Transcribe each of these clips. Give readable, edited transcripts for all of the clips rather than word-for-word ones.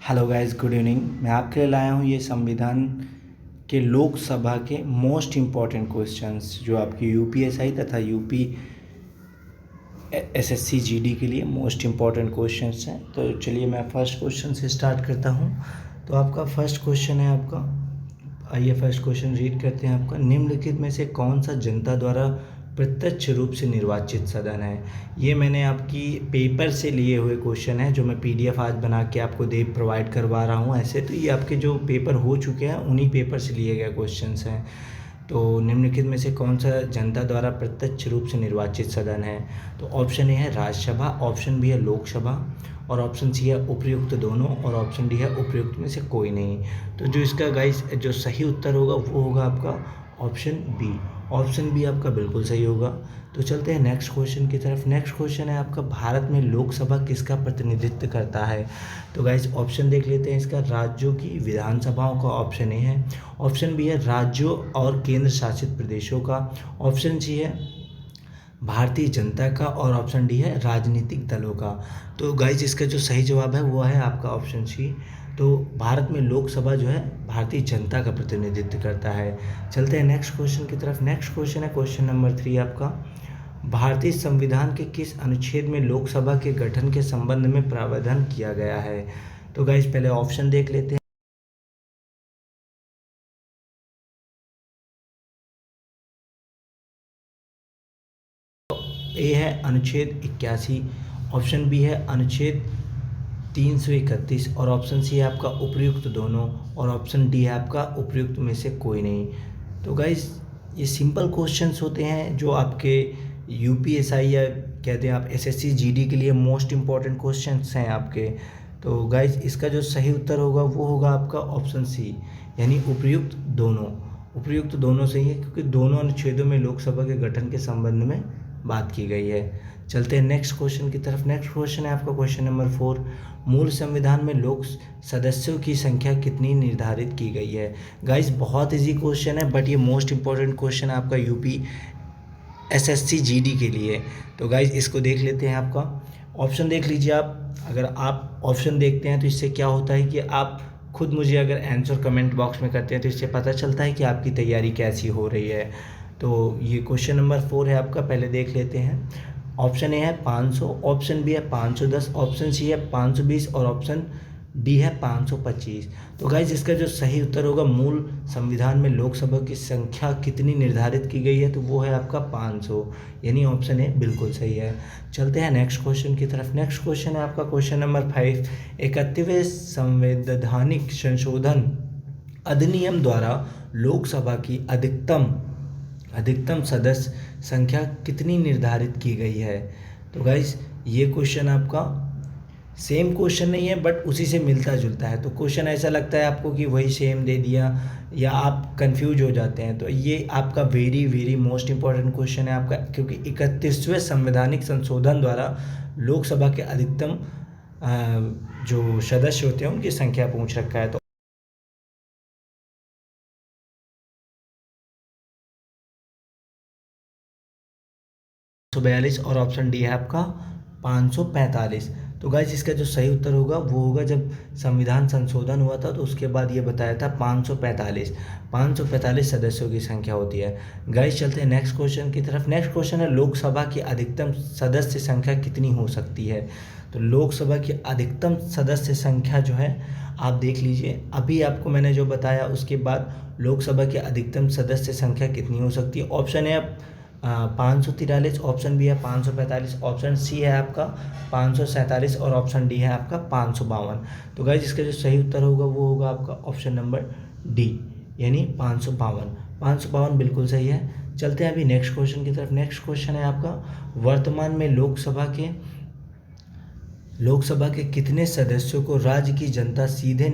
Hello guys, good evening. मैं आपके लिए लाया हूँ ये संविधान के लोकसभा के मोस्ट इम्पॉर्टेंट क्वेश्चंस जो आपकी यूपीएसआई तथा यूपी एसएससी जीडी के लिए मोस्ट इम्पॉर्टेंट क्वेश्चंस हैं। तो चलिए मैं फर्स्ट क्वेश्चन से स्टार्ट करता हूँ। तो आपका फर्स्ट क्वेश्चन है आपका, आइए फर्स्ट क्वेश्चन रीड करते हैं आपका। निम्नलिखित में से कौन सा जनता द्वारा प्रत्यक्ष रूप से निर्वाचित सदन है? ये मैंने आपकी पेपर से लिए हुए क्वेश्चन है जो मैं पीडीएफ आज बना के आपको दे प्रोवाइड करवा रहा हूँ। ऐसे तो ये आपके जो पेपर हो चुके हैं उन्हीं पेपर से लिए गए क्वेश्चंस हैं। तो निम्नलिखित में से कौन सा जनता द्वारा प्रत्यक्ष रूप से निर्वाचित सदन है? तो ऑप्शन ए है राज्यसभा, ऑप्शन बी है लोकसभा, और ऑप्शन सी है उपयुक्त दोनों, और ऑप्शन डी है उपयुक्त में से कोई नहीं। तो जो इसका गाइस जो सही उत्तर होगा वो होगा आपका ऑप्शन बी। ऑप्शन बी आपका बिल्कुल सही होगा। तो चलते हैं नेक्स्ट क्वेश्चन की तरफ। नेक्स्ट क्वेश्चन है आपका, भारत में लोकसभा किसका प्रतिनिधित्व करता है? तो गाइस ऑप्शन देख लेते हैं इसका। राज्यों की विधानसभाओं का ऑप्शन ए है, ऑप्शन बी है राज्यों और केंद्र शासित प्रदेशों का, ऑप्शन सी है भारतीय जनता का, और ऑप्शन डी है राजनीतिक दलों का। तो गाइज इसका जो सही जवाब है वो है आपका ऑप्शन सी। तो भारत में लोकसभा जो है भारतीय जनता का प्रतिनिधित्व करता है। चलते हैं नेक्स्ट क्वेश्चन की तरफ। नेक्स्ट क्वेश्चन है क्वेश्चन नंबर 3 आपका, भारतीय संविधान के किस अनुच्छेद में लोकसभा के गठन के संबंध में प्रावधान किया गया है? तो गाइज पहले ऑप्शन देख लेते हैं। ए है अनुच्छेद 81, ऑप्शन बी है अनुच्छेद 331, और ऑप्शन सी है आपका उपयुक्त दोनों, और ऑप्शन डी है आपका उपयुक्त में से कोई नहीं। तो गाइस ये सिंपल क्वेश्चंस होते हैं जो आपके यूपीएसआई या कहते हैं आप एसएससी जीडी के लिए मोस्ट इम्पॉर्टेंट क्वेश्चंस हैं आपके। तो गाइस इसका जो सही उत्तर होगा वो होगा आपका ऑप्शन सी, यानी उपयुक्त दोनों। उपयुक्त दोनों सही है क्योंकि दोनों अनुच्छेदों में लोकसभा के गठन के संबंध में बात की गई है। चलते हैं नेक्स्ट क्वेश्चन की तरफ। नेक्स्ट क्वेश्चन है आपका क्वेश्चन नंबर 4, मूल संविधान में लोक सदस्यों की संख्या कितनी निर्धारित की गई है? गाइस बहुत इजी क्वेश्चन है बट ये मोस्ट इंपॉर्टेंट क्वेश्चन है आपका यूपी एसएससी जीडी के लिए। तो गाइस इसको देख लेते हैं आपका। ऑप्शन देख लीजिए आप। अगर आप ऑप्शन देखते हैं तो इससे क्या होता है कि आप खुद मुझे अगर आंसर कमेंट बॉक्स में करते हैं तो इससे पता चलता है कि आपकी तैयारी कैसी हो रही है। तो ये क्वेश्चन नंबर 4 है आपका, पहले देख लेते हैं। ऑप्शन ए है 500, ऑप्शन बी है 510, ऑप्शन सी है 520, और ऑप्शन डी है 525। तो गाइज इसका जो सही उत्तर होगा, मूल संविधान में लोकसभा की संख्या कितनी निर्धारित की गई है, तो वो है आपका 500, यानी ऑप्शन ए बिल्कुल सही है। चलते हैं नेक्स्ट क्वेश्चन की तरफ। नेक्स्ट क्वेश्चन है आपका क्वेश्चन नंबर 5, 31वें संवैधानिक संशोधन अधिनियम द्वारा लोकसभा की अधिकतम सदस्य संख्या कितनी निर्धारित की गई है? तो गाइस ये क्वेश्चन आपका सेम क्वेश्चन नहीं है बट उसी से मिलता जुलता है। तो क्वेश्चन ऐसा लगता है आपको कि वही सेम दे दिया या आप कंफ्यूज हो जाते हैं। तो ये आपका very very most important question है आपका, क्योंकि 31वें संवैधानिक संशोधन द्वारा लोकसभा के अधिकतम जो सदस्य होते हैं उनकी संख्या पूछ रखा है। तो 542 और ऑप्शन डी है आपका 545। तो गाइस इसका जो सही उत्तर होगा वो होगा, जब संविधान संशोधन हुआ था तो उसके बाद ये बताया था 545 सदस्यों की संख्या होती है। गाइस चलते हैं नेक्स्ट क्वेश्चन की तरफ। नेक्स्ट क्वेश्चन है, लोकसभा की अधिकतम सदस्य संख्या कितनी हो सकती है? तो लोकसभा की अधिकतम सदस्य संख्या जो है आप देख लीजिए, अभी आपको मैंने जो बताया उसके बाद लोकसभा की अधिकतम सदस्य संख्या कितनी हो सकती है। ऑप्शन है 543, ऑप्शन बी है 545, ऑप्शन सी है आपका 547, और ऑप्शन डी है आपका 552। तो गाइज इसका जो सही उत्तर होगा वो होगा आपका ऑप्शन नंबर डी, यानी 552। 552 बिल्कुल सही है। चलते हैं अभी नेक्स्ट क्वेश्चन की तरफ। नेक्स्ट क्वेश्चन है आपका, वर्तमान में लोकसभा के कितने सदस्यों को राज्य की जनता सीधे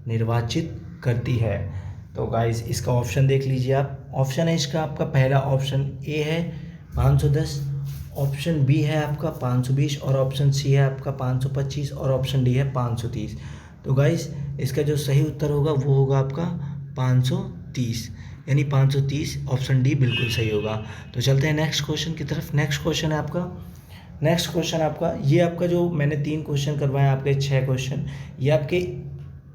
निर्वाचित करती है? तो गाइस इसका ऑप्शन देख लीजिए आप। ऑप्शन है इसका आपका, पहला ऑप्शन ए है 510, ऑप्शन बी है आपका 520, और ऑप्शन सी है आपका 525, और ऑप्शन डी है 530। तो गाइस इसका जो सही उत्तर होगा वो होगा आपका 530, यानी 530, ऑप्शन डी बिल्कुल सही होगा। तो चलते हैं नेक्स्ट क्वेश्चन की तरफ। नेक्स्ट क्वेश्चन है आपका, नेक्स्ट क्वेश्चन आपका, ये आपका जो मैंने 3 क्वेश्चन करवाए आपके 6 क्वेश्चन, ये आपके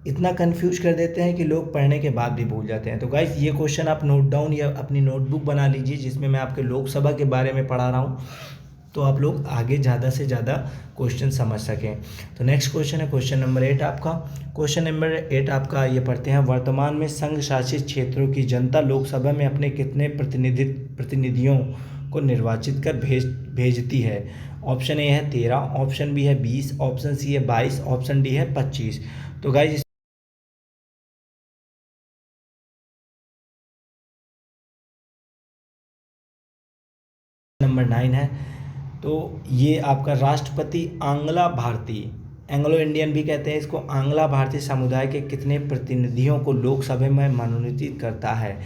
इतना कंफ्यूज कर देते हैं कि लोग पढ़ने के बाद भी भूल जाते हैं। तो गाइस ये क्वेश्चन आप नोट डाउन या अपनी नोटबुक बना लीजिए, जिसमें मैं आपके लोकसभा के बारे में पढ़ा रहा हूँ, तो आप लोग आगे ज़्यादा से ज़्यादा क्वेश्चन समझ सकें। तो नेक्स्ट क्वेश्चन है क्वेश्चन नंबर 8 आपका। क्वेश्चन नंबर 8 आपका ये पढ़ते हैं, वर्तमान में संघ शासित क्षेत्रों की जनता लोकसभा में अपने कितने प्रतिनिधियों को निर्वाचित कर भेजती है? ऑप्शन ए है 13, ऑप्शन बी है 20, ऑप्शन सी है 22, ऑप्शन डी है 25। तो गाइज नंबर 9 है। तो ये आपका राष्ट्रपति आंग्ला भारतीय, एंग्लो इंडियन भी कहते हैं इसको, आंग्ला भारतीय समुदाय के कितने प्रतिनिधियों को लोकसभा में मनोनीत करता है?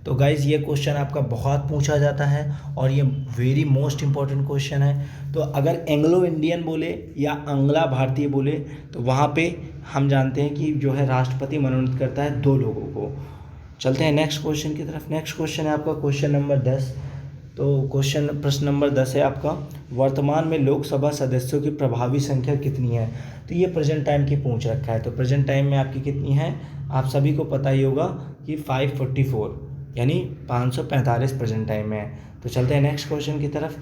तो गाइज़ ये क्वेश्चन आपका बहुत पूछा जाता है और ये वेरी मोस्ट इम्पॉर्टेंट क्वेश्चन है। तो अगर एंग्लो इंडियन बोले या आंग्ला भारतीय बोले तो वहाँ पे हम जानते हैं कि जो है राष्ट्रपति मनोनीत करता है 2 लोगों को। चलते हैं नेक्स्ट क्वेश्चन की तरफ। नेक्स्ट क्वेश्चन है आपका क्वेश्चन नंबर 10। तो प्रश्न नंबर 10 है आपका, वर्तमान में लोकसभा सदस्यों की प्रभावी संख्या कितनी है? तो ये प्रेजेंट टाइम की पूछ रखा है। तो प्रेजेंट टाइम में आपकी कितनी है? आप सभी को पता ही होगा कि 544 यानी 545 प्रेजेंट टाइम में है। तो चलते हैं नेक्स्ट क्वेश्चन की तरफ।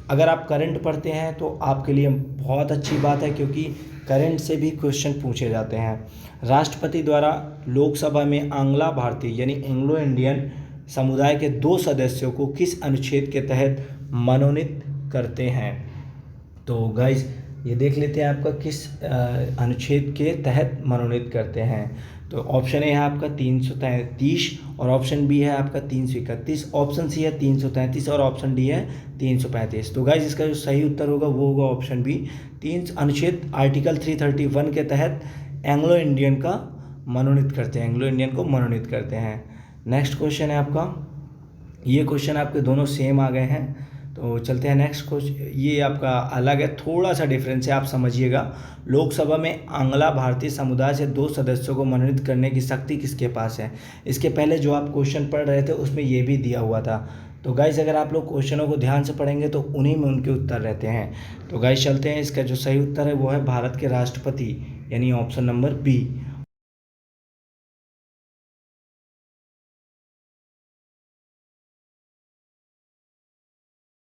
अगर आप करंट पढ़ते हैं तो आपके लिए बहुत अच्छी बात है, क्योंकि करंट से भी क्वेश्चन पूछे जाते हैं। राष्ट्रपति द्वारा लोकसभा में आंग्ला भारतीय यानी एंग्लो इंडियन समुदाय के 2 सदस्यों को किस अनुच्छेद के तहत मनोनीत करते हैं? तो गाइज ये देख लेते हैं आपका किस अनुच्छेद के तहत मनोनीत करते हैं। तो ऑप्शन ए है आपका 333 और ऑप्शन बी है आपका 331, ऑप्शन सी है 333 और ऑप्शन डी है 335। तो गाइज इसका जो सही उत्तर होगा वो होगा ऑप्शन बी, अनुच्छेद आर्टिकल 331 के तहत एंग्लो इंडियन का मनोनीत करते हैं, एंग्लो इंडियन को मनोनीत करते हैं। नेक्स्ट क्वेश्चन है आपका, ये क्वेश्चन आपके दोनों सेम आ गए हैं। तो चलते हैं नेक्स्ट क्वेश्चन, ये आपका अलग है, थोड़ा सा डिफरेंस है, आप समझिएगा। लोकसभा में आंग्ला भारतीय समुदाय से 2 सदस्यों को मनोनीत करने की शक्ति किसके पास है? इसके पहले जो आप क्वेश्चन पढ़ रहे थे उसमें ये भी दिया हुआ था। तो गाइस अगर आप लोग क्वेश्चनों को ध्यान से पढ़ेंगे तो उन्हीं में उनके उत्तर रहते हैं। तो गाइस चलते हैं, इसका जो सही उत्तर है वो है भारत के राष्ट्रपति, यानी ऑप्शन नंबर बी।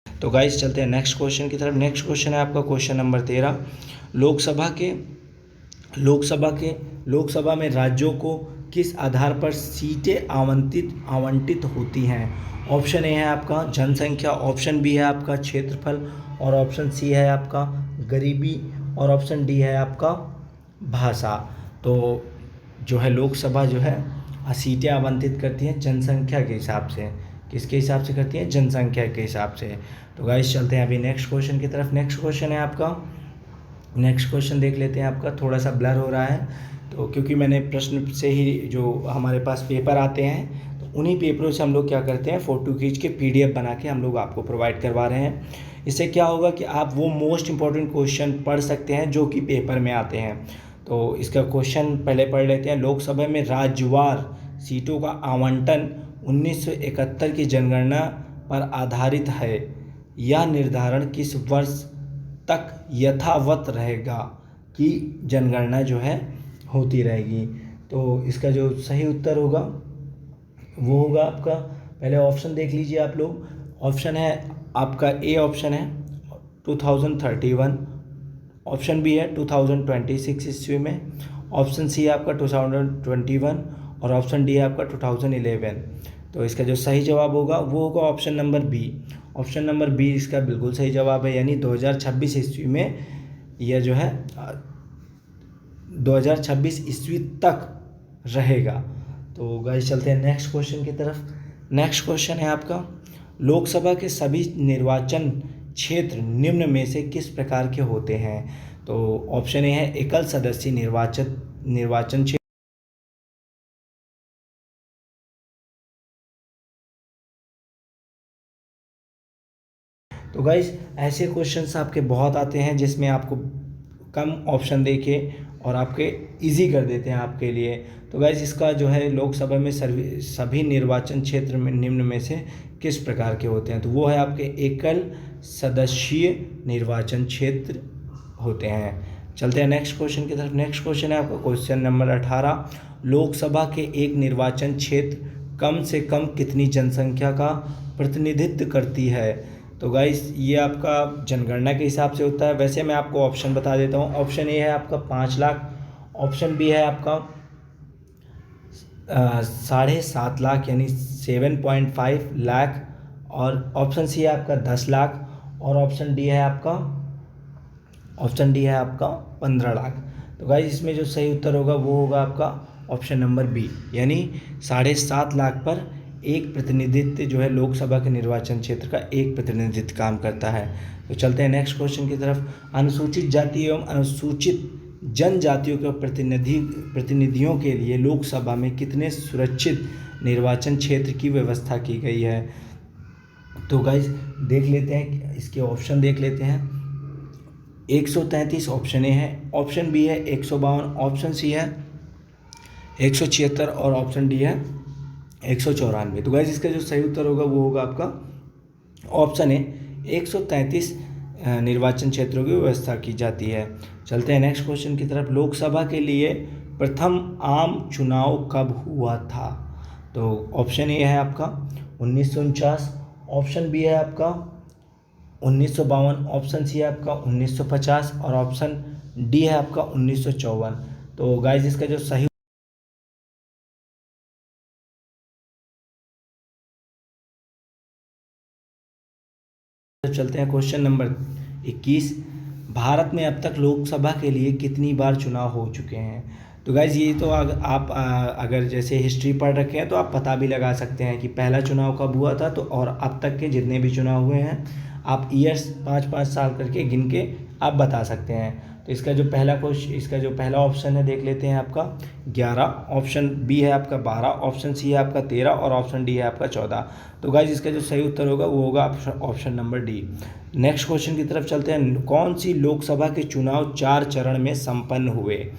तो गाइस चलते हैं नेक्स्ट क्वेश्चन की तरफ। नेक्स्ट क्वेश्चन है आपका क्वेश्चन नंबर 13, लोकसभा में राज्यों को किस आधार पर सीटें आवंटित होती हैं? ऑप्शन ए है आपका जनसंख्या, ऑप्शन बी है आपका क्षेत्रफल और ऑप्शन सी है आपका गरीबी और ऑप्शन डी है आपका भाषा। तो जो है लोकसभा जो है सीटें आवंटित करती हैं जनसंख्या के हिसाब से। किसके हिसाब से करती हैं? जनसंख्या के हिसाब से। तो गाइस चलते हैं अभी नेक्स्ट क्वेश्चन की तरफ। नेक्स्ट क्वेश्चन है आपका, नेक्स्ट क्वेश्चन देख लेते हैं। आपका थोड़ा सा ब्लर हो रहा है तो क्योंकि मैंने प्रश्न से ही जो हमारे पास पेपर आते हैं तो उन्हीं पेपरों से हम लोग क्या करते हैं, फ़ोटो खींच के PDF बना के हम लोग आपको प्रोवाइड करवा रहे हैं। इससे क्या होगा कि आप वो मोस्ट इंपॉर्टेंट क्वेश्चन पढ़ सकते हैं जो कि पेपर में आते हैं। तो इसका क्वेश्चन पहले पढ़ लेते हैं। लोकसभा में राज्यवार सीटों का आवंटन 1971 की जनगणना पर आधारित है। यह निर्धारण किस वर्ष तक यथावत रहेगा कि जनगणना जो है होती रहेगी? तो इसका जो सही उत्तर होगा वो होगा आपका, पहले ऑप्शन देख लीजिए आप लोग। ऑप्शन है आपका ए, ऑप्शन है 2031, ऑप्शन बी है 2026 ईस्वी में, ऑप्शन सी है आपका 2021 और ऑप्शन डी है आपका 2011। तो इसका जो सही जवाब होगा वो होगा option number B. Option number B इसका बिल्कुल सही जवाब है, यानी 2026 ईस्वी में यह जो है 2026 ईस्वी तक रहेगा। तो गाइस चलते हैं नेक्स्ट क्वेश्चन की तरफ। नेक्स्ट क्वेश्चन है आपका, लोकसभा के सभी निर्वाचन क्षेत्र निम्न में से किस प्रकार के होते हैं? तो ऑप्शन ए है एकल सदस्यीय निर्वाचन क्षेत्र, तो गाइस ऐसे क्वेश्चंस आपके बहुत आते हैं जिसमें आपको कम ऑप्शन देके और आपके इजी कर देते हैं आपके लिए। तो गाइस इसका जो है लोकसभा में सभी निर्वाचन क्षेत्र में निम्न में से किस प्रकार के होते हैं? तो वो है आपके एकल सदस्यीय निर्वाचन क्षेत्र होते हैं। चलते हैं नेक्स्ट क्वेश्चन की तरफ। नेक्स्ट क्वेश्चन है आपका क्वेश्चन नंबर 18। लोकसभा के एक निर्वाचन क्षेत्र कम से कम कितनी जनसंख्या का प्रतिनिधित्व करती है? तो गाइस ये आपका जनगणना के हिसाब से होता है। वैसे मैं आपको ऑप्शन बता देता हूँ। ऑप्शन ए है आपका 5 लाख, ऑप्शन बी है आपका 7.5 लाख यानी 7.5 लाख, और ऑप्शन सी है आपका 10 लाख, और ऑप्शन डी है आपका 15 लाख। तो गाइस इसमें जो सही उत्तर होगा वो होगा आपका ऑप्शन नंबर बी, यानी 7.5 लाख पर एक प्रतिनिधित्व जो है लोकसभा के निर्वाचन क्षेत्र का एक प्रतिनिधित्व काम करता है। तो चलते हैं नेक्स्ट क्वेश्चन की तरफ। अनुसूचित जाति एवं अनुसूचित जनजातियों के प्रतिनिधियों के लिए लोकसभा में कितने सुरक्षित निर्वाचन क्षेत्र की व्यवस्था की गई है? तो गाइस देख लेते हैं, इसके ऑप्शन देख लेते हैं। 133 ऑप्शन ए है, ऑप्शन बी है 152, ऑप्शन सी है 176 और ऑप्शन डी है 194। तो गाइस इसका जो सही उत्तर होगा वो होगा आपका ऑप्शन ए, 133 निर्वाचन क्षेत्रों की व्यवस्था की जाती है। चलते हैं नेक्स्ट क्वेश्चन की तरफ। लोकसभा के लिए प्रथम आम चुनाव कब हुआ था? तो ऑप्शन ए है आपका 1949, ऑप्शन बी है आपका 1952, ऑप्शन सी है आपका 1950 और ऑप्शन डी है आपका 1954। तो गाइस इसका जो सही चलते हैं क्वेश्चन नंबर 21। भारत में अब तक लोकसभा के लिए कितनी बार चुनाव हो चुके हैं? तो गाइज ये तो आप अगर जैसे हिस्ट्री पढ़ रखे हैं तो आप पता भी लगा सकते हैं कि पहला चुनाव कब हुआ था। तो और अब तक के जितने भी चुनाव हुए हैं आप ईयर्स 5-5 साल करके गिन के आप बता सकते हैं। तो इसका जो पहला ऑप्शन है देख लेते हैं आपका 11, ऑप्शन बी है आपका 12, ऑप्शन सी है आपका 13 और ऑप्शन डी है आपका 14। तो गाइज इसका जो सही उत्तर होगा वो होगा option number D. Next question की तरफ चलते हैं। कौन सी लोकसभा के चुनाव 4 चरण में संपन्न हुए?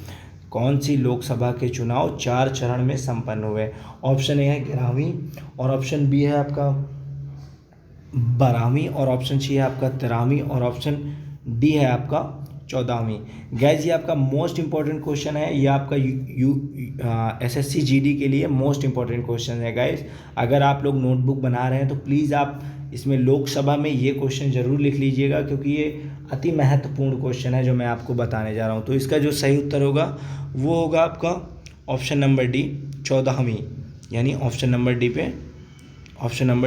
कौन सी लोकसभा के चुनाव 4 चरण में संपन्न हुए? ऑप्शन ए है 11वीं, और ऑप्शन बी है आपका 12वीं, और ऑप्शन सी है आपका 13वीं, और ऑप्शन डी है आपका 14वीं। गैस ये आपका मोस्ट इंपॉर्टेंट क्वेश्चन है, ये आपका SSC GD के लिए मोस्ट इंपॉर्टेंट क्वेश्चन है गाइस। अगर आप लोग नोटबुक बना रहे हैं तो प्लीज़ आप इसमें लोकसभा में ये क्वेश्चन ज़रूर लिख लीजिएगा, क्योंकि ये अति महत्वपूर्ण क्वेश्चन है जो मैं आपको बताने जा रहा हूँ। तो इसका जो सही उत्तर होगा वो होगा आपका ऑप्शन नंबर डी 14वीं, यानी ऑप्शन नंबर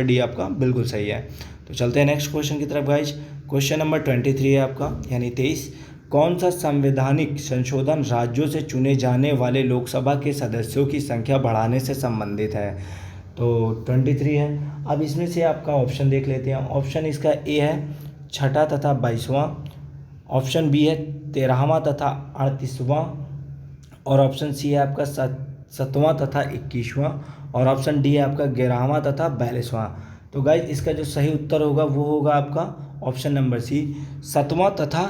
डी आपका बिल्कुल सही है। तो चलते हैं नेक्स्ट क्वेश्चन की तरफ गाइज। क्वेश्चन नंबर 23 है आपका, यानी 23। कौन सा संवैधानिक संशोधन राज्यों से चुने जाने वाले लोकसभा के सदस्यों की संख्या बढ़ाने से संबंधित है? तो 23 है। अब इसमें से आपका ऑप्शन देख लेते हैं। ऑप्शन इसका ए है 6ठा तथा 22वां, ऑप्शन बी है 13वां तथा 38वां, और ऑप्शन सी है आपका 7वां तथा 21वां, और ऑप्शन डी है आपका 11वां तथा 42वां। तो गाइज इसका जो सही उत्तर होगा वो होगा आपका ऑप्शन नंबर सी 7वां तथा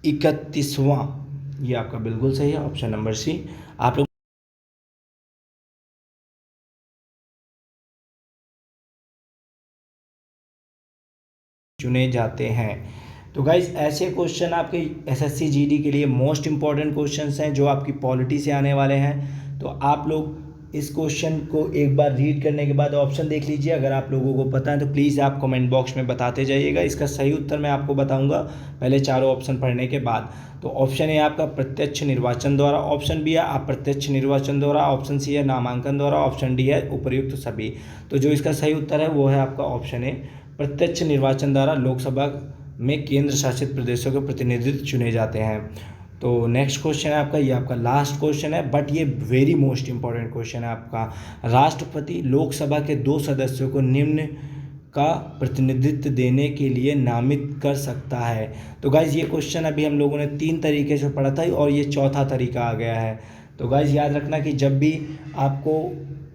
31वां। ये आपका बिल्कुल सही है, ऑप्शन नंबर सी। आप लोग चुने जाते हैं। तो गाइज ऐसे क्वेश्चन आपके SSC GD के लिए मोस्ट इंपॉर्टेंट क्वेश्चंस हैं जो आपकी पॉलिटी से आने वाले हैं। तो आप लोग इस क्वेश्चन को एक बार रीड करने के बाद ऑप्शन देख लीजिए। अगर आप लोगों को पता है तो प्लीज़ आप कमेंट बॉक्स में बताते जाइएगा। इसका सही उत्तर मैं आपको बताऊंगा पहले चारों ऑप्शन पढ़ने के बाद। तो ऑप्शन ए आपका प्रत्यक्ष निर्वाचन द्वारा, ऑप्शन बी है अप्रत्यक्ष निर्वाचन द्वारा, ऑप्शन सी है नामांकन द्वारा, ऑप्शन डी है उपर्युक्त सभी। तो जो इसका सही उत्तर है वो है आपका ऑप्शन ए, प्रत्यक्ष निर्वाचन द्वारा लोकसभा में केंद्र शासित प्रदेशों के प्रतिनिधित्व चुने जाते हैं। तो नेक्स्ट क्वेश्चन है आपका, ये आपका लास्ट क्वेश्चन है, बट ये वेरी मोस्ट इंपॉर्टेंट क्वेश्चन है आपका। राष्ट्रपति लोकसभा के 2 सदस्यों को निम्न का प्रतिनिधित्व देने के लिए नामित कर सकता है। तो गाइज ये क्वेश्चन अभी हम लोगों ने 3 तरीके से पढ़ा था और ये चौथा तरीका आ गया है। तो गाइस याद रखना कि जब भी आपको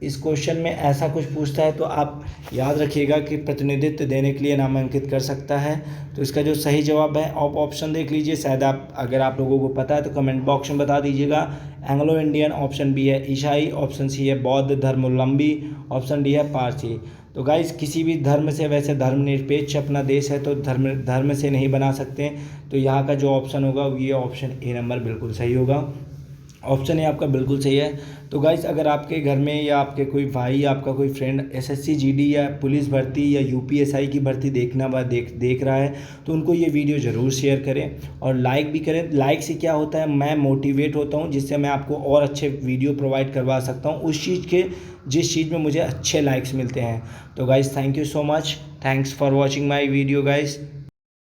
इस क्वेश्चन में ऐसा कुछ पूछता है तो आप याद रखिएगा कि प्रतिनिधित्व देने के लिए नामांकित कर सकता है। तो इसका जो सही जवाब है आप ऑप्शन देख लीजिए, शायद अगर आप लोगों को पता है तो कमेंट बॉक्स में बता दीजिएगा। एंग्लो इंडियन, ऑप्शन बी है ईसाई, ऑप्शन सी है बौद्ध धर्मावलंबी, ऑप्शन डी है पारसी। तो गाइस किसी भी धर्म से, वैसे धर्मनिरपेक्ष अपना देश है तो धर्म से नहीं बना सकते, तो यहाँ का जो ऑप्शन होगा ये ऑप्शन ए नंबर बिल्कुल सही होगा। ऑप्शन ए आपका बिल्कुल सही है। तो गाइस अगर आपके घर में या आपके कोई भाई, आपका कोई फ्रेंड एसएससी जीडी या पुलिस भर्ती या यूपीएसआई की भर्ती देख रहा है तो उनको ये वीडियो ज़रूर शेयर करें और लाइक भी करें। लाइक से क्या होता है, मैं मोटिवेट होता हूँ, जिससे मैं आपको और अच्छे वीडियो प्रोवाइड करवा सकता हूँ उस चीज़ के जिस चीज़ में मुझे अच्छे लाइक्स मिलते हैं। तो guys thank you so much, thanks for watching my video guys.